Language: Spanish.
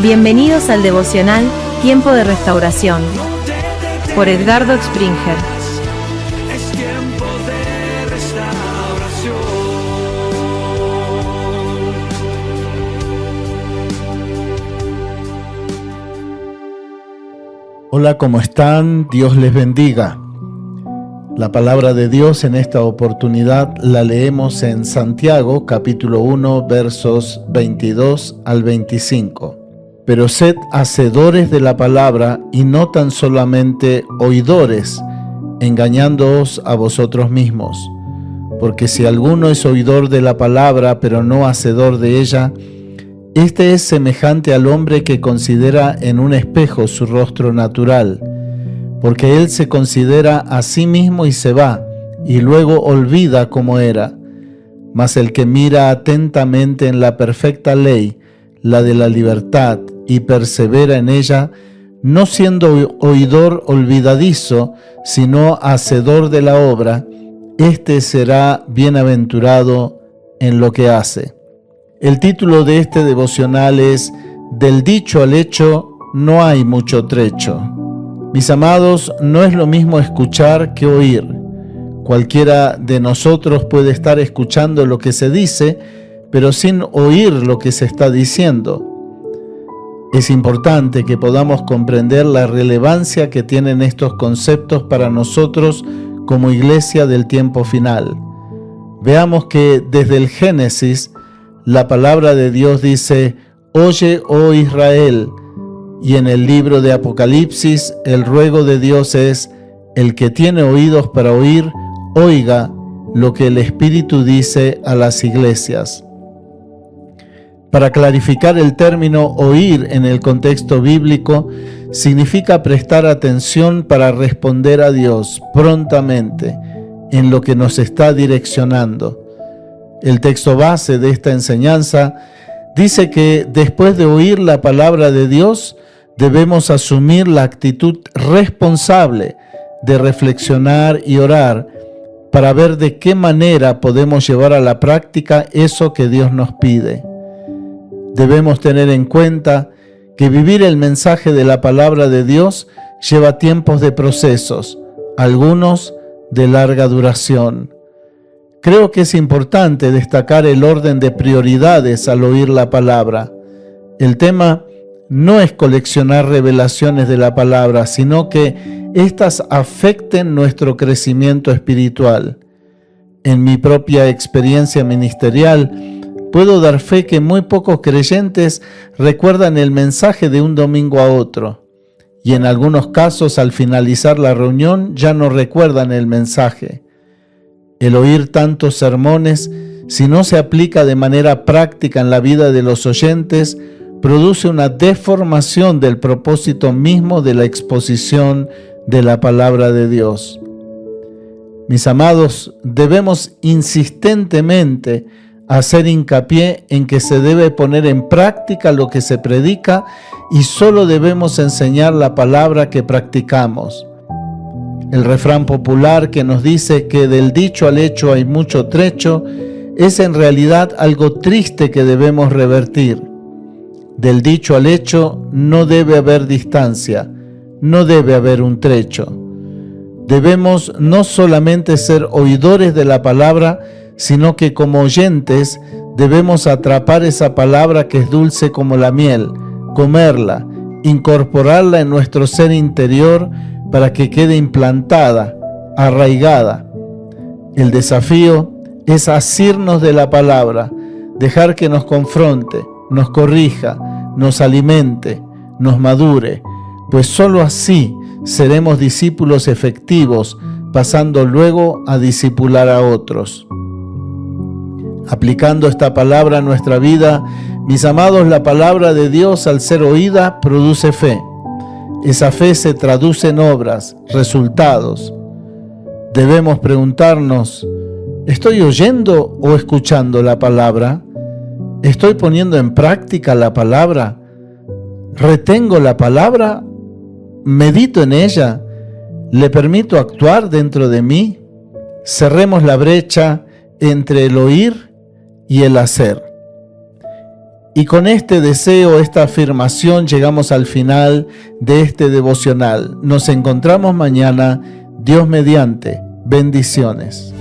Bienvenidos al devocional Tiempo de Restauración por Edgardo Springer. Es tiempo de restauración. Hola, ¿cómo están? Dios les bendiga. La palabra de Dios en esta oportunidad la leemos en Santiago, capítulo 1, versos 22 al 25. Pero sed hacedores de la palabra y no tan solamente oidores, engañándoos a vosotros mismos. Porque si alguno es oidor de la palabra, pero no hacedor de ella, este es semejante al hombre que considera en un espejo su rostro natural, porque él se considera a sí mismo y se va, y luego olvida cómo era. Mas el que mira atentamente en la perfecta ley, la de la libertad, y persevera en ella, no siendo oidor olvidadizo, sino hacedor de la obra, éste será bienaventurado en lo que hace. El título de este devocional es Del dicho al hecho no hay mucho trecho. Mis amados, no es lo mismo escuchar que oír. Cualquiera de nosotros puede estar escuchando lo que se dice, pero sin oír lo que se está diciendo. Es importante que podamos comprender la relevancia que tienen estos conceptos para nosotros como iglesia del tiempo final. Veamos que desde el Génesis, la palabra de Dios dice, «Oye, oh Israel», y en el libro de Apocalipsis, el ruego de Dios es, «El que tiene oídos para oír, oiga lo que el Espíritu dice a las iglesias». Para clarificar el término oír en el contexto bíblico, significa prestar atención para responder a Dios prontamente en lo que nos está direccionando. El texto base de esta enseñanza dice que después de oír la palabra de Dios, debemos asumir la actitud responsable de reflexionar y orar para ver de qué manera podemos llevar a la práctica eso que Dios nos pide. Debemos tener en cuenta que vivir el mensaje de la palabra de Dios lleva tiempos de procesos, algunos de larga duración. Creo que es importante destacar el orden de prioridades al oír la palabra. El tema no es coleccionar revelaciones de la palabra, sino que éstas afecten nuestro crecimiento espiritual. En mi propia experiencia ministerial, puedo dar fe que muy pocos creyentes recuerdan el mensaje de un domingo a otro, y en algunos casos al finalizar la reunión ya no recuerdan el mensaje. El oír tantos sermones, si no se aplica de manera práctica en la vida de los oyentes, produce una deformación del propósito mismo de la exposición de la palabra de Dios. Mis amados, debemos insistentemente hacer hincapié en que se debe poner en práctica lo que se predica y solo debemos enseñar la palabra que practicamos. El refrán popular que nos dice que del dicho al hecho hay mucho trecho es en realidad algo triste que debemos revertir. Del dicho al hecho no debe haber distancia, no debe haber un trecho. Debemos no solamente ser oidores de la palabra, sino que como oyentes debemos atrapar esa palabra que es dulce como la miel, comerla, incorporarla en nuestro ser interior para que quede implantada, arraigada. El desafío es asirnos de la palabra, dejar que nos confronte, nos corrija, nos alimente, nos madure, pues sólo así seremos discípulos efectivos, pasando luego a discipular a otros. Aplicando esta palabra a nuestra vida, mis amados, la palabra de Dios al ser oída produce fe. Esa fe se traduce en obras, resultados. Debemos preguntarnos, ¿estoy oyendo o escuchando la palabra? ¿Estoy poniendo en práctica la palabra? ¿Retengo la palabra? ¿Medito en ella? ¿Le permito actuar dentro de mí? Cerremos la brecha entre el oír y el hacer. Y con este deseo, esta afirmación, llegamos al final de este devocional. Nos encontramos mañana, Dios mediante. Bendiciones.